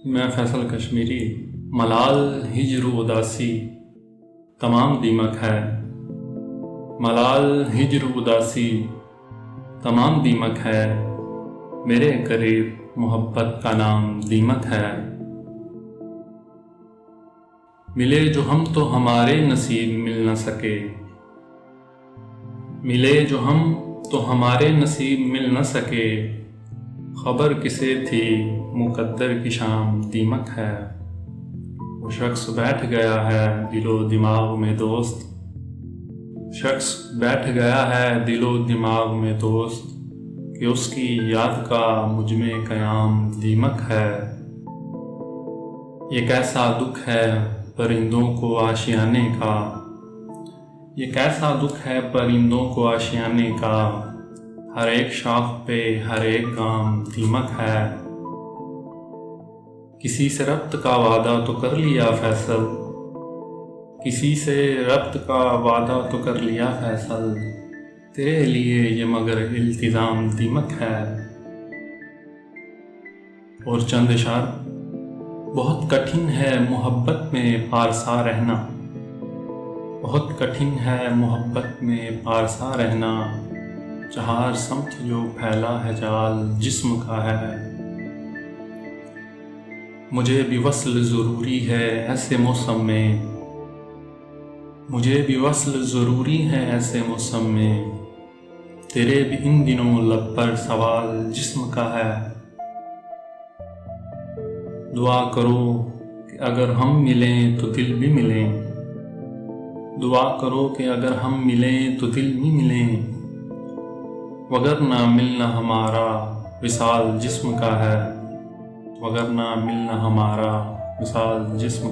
मैं फैसल कश्मीरी। मलाल हिज्र उदासी तमाम दीमक है। मलाल हिज्र उदासी तमाम दीमक है। मेरे करीब मोहब्बत का नाम दीमक है। मिले जो हम तो हमारे नसीब मिल न सके। मिले जो हम तो हमारे नसीब मिल न सके। खबर किसे थी मुकद्दर की शाम दीमक है। वो शख्स बैठ गया है दिलो दिमाग में दोस्त। शख्स बैठ गया है दिलो दिमाग में दोस्त कि उसकी याद का मुझ में क़याम दीमक है। ये कैसा दुख है परिंदों को आशियाने का। ये कैसा दुख है परिंदों को आशियाने का। हर एक शाख पे हर एक गाम दीमक है। किसी से रब्त का वादा तो कर लिया फैसल। किसी से रब्त का वादा तो कर लिया फैसल। तेरे लिए ये मगर इल्तिज़ाम दीमक है। और चंद इशार। बहुत कठिन है मोहब्बत में पारसा रहना। बहुत कठिन है मोहब्बत में पारसा रहना। चार समत जो फैला है जाल जिस्म का है। मुझे भी वस्ल ज़रूरी है ऐसे मौसम में। मुझे भी वस्ल ज़रूरी है ऐसे मौसम में। तेरे भी इन दिनों लब पर सवाल जिस्म का है। दुआ करो कि अगर हम मिलें तो दिल भी मिलें। दुआ करो कि अगर हम मिलें तो दिल भी मिलें। वगरना मिलना हमारा विसाल जिस्म का है। वगरना मिलना हमारा विसाल जिस्म